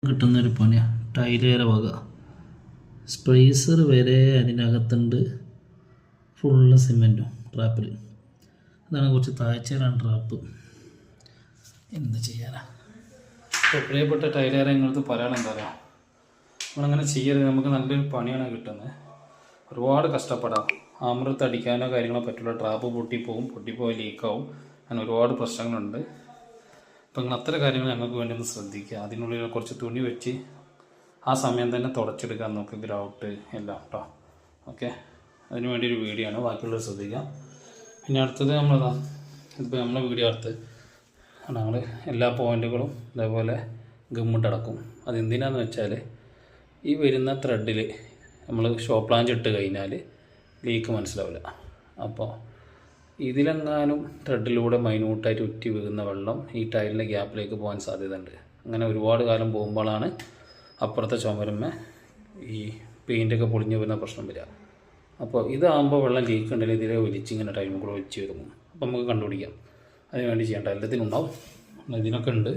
കിട്ടുന്നൊരു പണിയാണ് ടൈലേറെ വക. സ്പേസർ വരെ അതിനകത്തുണ്ട്, ഫുള്ള് സിമെൻറ്റും ട്രാപ്പിൽ. അതാണ് കുറച്ച് താഴ്ചയിലാണ് ട്രാപ്പ്. എന്ത് ചെയ്യാനാ? ഇപ്പോൾ പ്രിയപ്പെട്ട ടൈലേറെ നിങ്ങൾക്ക് പറയാനെന്താ പറയുക, നമ്മളങ്ങനെ ചെയ്യരുത്. നമുക്ക് നല്ലൊരു പണിയാണ് കിട്ടുന്നത്. ഒരുപാട് കഷ്ടപ്പെടാം. ആമൃത്ത് അടിക്കാനോ കാര്യങ്ങളോ പറ്റില്ല. ട്രാപ്പ് പൊട്ടിപ്പോയി ലീക്കാവും. അങ്ങനെ ഒരുപാട് പ്രശ്നങ്ങളുണ്ട്. അപ്പം നിങ്ങൾ അത്തരം കാര്യങ്ങൾ ഞങ്ങൾക്ക് വേണ്ടി ഒന്ന് ശ്രദ്ധിക്കുക. അതിനുള്ളിൽ കുറച്ച് തുണി വെച്ച് ആ സമയം തന്നെ തുടച്ചെടുക്കാൻ നോക്കുക, ഗ്രൗട്ട് എല്ലാം കേട്ടോ. ഓക്കെ, അതിന് വേണ്ടി ഒരു വീഡിയോ ആണ്, ബാക്കിയുള്ളത് ശ്രദ്ധിക്കാം. പിന്നെ അടുത്തത് ഇതിപ്പോൾ നമ്മളെ വീഡിയോ അടുത്ത് ഞങ്ങൾ എല്ലാ പോയിൻറ്റുകളും ഇതേപോലെ ഗമ്മിട്ടടക്കും. അതെന്തിനാന്ന് വെച്ചാൽ ഈ വരുന്ന ത്രെഡിൽ നമ്മൾ ഷോപ്ലാഞ്ച് ഇട്ട് കഴിഞ്ഞാൽ ലീക്ക് മനസ്സിലാവില്ല. അപ്പോൾ ഇതിലെങ്ങാനും ത്രെഡിലൂടെ മൈന്യൂട്ടായിട്ട് ഉറ്റി വീഴുന്ന വെള്ളം ഈ ടൈലിൻ്റെ ഗ്യാപ്പിലേക്ക് പോകാൻ സാധ്യതയുണ്ട്. അങ്ങനെ ഒരുപാട് കാലം പോകുമ്പോഴാണ് അപ്പുറത്തെ ചുമരുമ്മേ ഈ പെയിൻ്റൊക്കെ പൊളിഞ്ഞു വരുന്ന പ്രശ്നം വരിക. അപ്പോൾ ഇതാകുമ്പോൾ വെള്ളം ലീക്ക് ഉണ്ടെങ്കിൽ ഇതിലെ ഒലിച്ചിങ്ങനെ ടൈമിൽ കൂടെ ഒലിച്ച് വരും. അപ്പോൾ നമുക്ക് കണ്ടുപിടിക്കാം. അതിന് വേണ്ടി ചെയ്യേണ്ട എല്ലാത്തിനുണ്ടാവും. ഇതിനൊക്കെ ഉണ്ട്.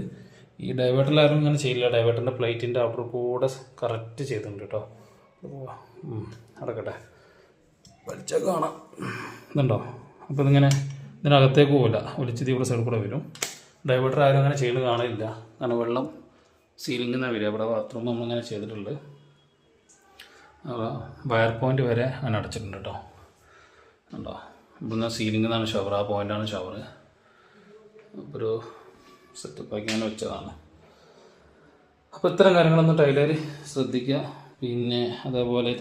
ഈ ഡൈവേർട്ടറിലാരും ഇങ്ങനെ ചെയ്യില്ല. ഡൈവേർട്ടറിൻ്റെ പ്ലേറ്റിൻ്റെ ഔട്ടർ കൂടെ കറക്റ്റ് ചെയ്തിട്ടുണ്ട് കേട്ടോ. അടക്കട്ടെ, വലിച്ചാൽ കാണാം. ഇതുണ്ടോ? അപ്പോൾ ഇതിങ്ങനെ ഇതിനകത്തേക്ക് പോകില്ല, ഒലിച്ച് തീവ്ര സൈഡിൽ കൂടെ വരും. ഡൈവേർട്ടർ ആരും അങ്ങനെ ചെയ്യുന്നത് കാണില്ല. കാരണം വെള്ളം സീലിംഗിൽ നിന്നാണ് വരിക. ഇവിടെ ബാത്റൂം നമ്മളിങ്ങനെ ചെയ്തിട്ടുണ്ട്. വയർ പോയിൻ്റ് വരെ അങ്ങനെ അടച്ചിട്ടുണ്ട് കേട്ടോ. ഉണ്ടോ? ഇവിടുന്ന് സീലിംഗിൽ നിന്നാണ് ഷവർ, ആ പോയിൻ്റാണ് ഷവർ. അപ്പോൾ ഒരു സെറ്റപ്പാക്കി അങ്ങനെ വെച്ചതാണ്. അപ്പോൾ ഇത്തരം കാര്യങ്ങളൊന്നും ടൈലർ ശ്രദ്ധിക്കുക. പിന്നെ അതേപോലെ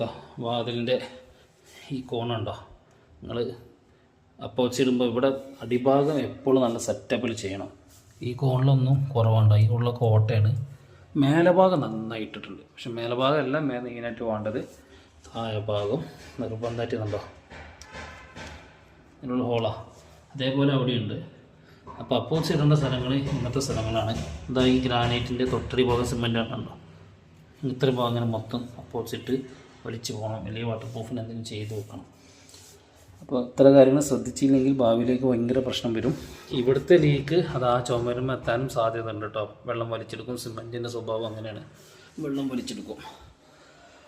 വാതിലിൻ്റെ ഈ കോണുണ്ടോ, നിങ്ങൾ അപ്പോച്ച് ഇടുമ്പോൾ ഇവിടെ അടിഭാഗം എപ്പോഴും നല്ല സെറ്റപ്പിൽ ചെയ്യണം. ഈ കോണിലൊന്നും കുറവുണ്ട്. ഈ ഉള്ള കോട്ടയാണ്. മേലഭാഗം നന്നായിട്ടിട്ടുണ്ട്. പക്ഷെ മേലഭാഗം എല്ലാം മെയിനായിട്ട് വേണ്ടത് താഴെ ഭാഗം നിർബന്ധമായിട്ട് കണ്ടോ, ഇതിനുള്ള ഹോളാണ്. അതേപോലെ അവിടെയുണ്ട്. അപ്പോൾ അപ്പോച്ച് ഇടേണ്ട സ്ഥലങ്ങൾ ഇങ്ങനത്തെ സ്ഥലങ്ങളാണ്. ഇതാ ഈ ഗ്രാനൈറ്റിൻ്റെ തൊട്ടടി ഭാഗം സിമെൻ്റ് കണ്ടോ, ഇത്രയും ഭാഗം അങ്ങനെ മൊത്തം അപ്പോച്ചിട്ട് വലിച്ചു പോകണം. അല്ലെങ്കിൽ വാട്ടർ പ്രൂഫിന് എന്തെങ്കിലും ചെയ്ത് വെക്കണം. അപ്പോൾ ഇത്ര കാര്യങ്ങൾ ശ്രദ്ധിച്ചില്ലെങ്കിൽ ഭാവിയിലേക്ക് ഭയങ്കര പ്രശ്നം വരും. ഇവിടുത്തെ ലീക്ക് അത് ആ ചുമരും എത്താനും സാധ്യത ഉണ്ട് കേട്ടോ. വെള്ളം വലിച്ചെടുക്കും. സിമെൻറ്റിൻ്റെ സ്വഭാവം അങ്ങനെയാണ്, വെള്ളം വലിച്ചെടുക്കും.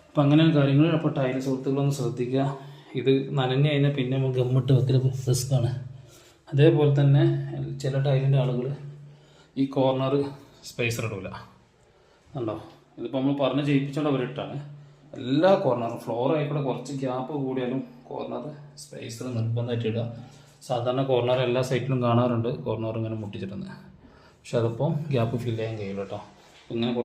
അപ്പം അങ്ങനെയാണ് കാര്യങ്ങൾ. അപ്പോൾ ടൈൽ സുഹൃത്തുക്കളൊന്ന് ശ്രദ്ധിക്കുക. ഇത് നനഞ്ഞു കഴിഞ്ഞാൽ പിന്നെ നമ്മൾ ഗമ്മിട്ട് വെക്കൽ റിസ്ക്കാണ്. അതേപോലെ തന്നെ ചില ടൈലിൻ്റെ ആളുകൾ ഈ കോർണർ സ്പേസർ ഇടില്ല. കണ്ടോ, ഇതിപ്പോൾ നമ്മൾ പറഞ്ഞ് ചെയ്യിപ്പിച്ചോണ്ട് അവരിട്ടാണ്. എല്ലാ കോർണറും ഫ്ലോർ ആയിക്കൂടെ കുറച്ച് ഗ്യാപ്പ് കൂടിയാലും കോർണർ സ്പേസർ നിർബന്ധമായിട്ട് ഇടുക. സാധാരണ കോർണർ എല്ലാ സൈറ്റിലും കാണാറുണ്ട്, കോർണർ ഇങ്ങനെ മുട്ടിച്ചിട്ടുണ്ട്. പക്ഷെ അതിപ്പോൾ ഗ്യാപ്പ് ഫില്ല് ചെയ്യാൻ കഴിയില്ല കേട്ടോ. ഇങ്ങനെ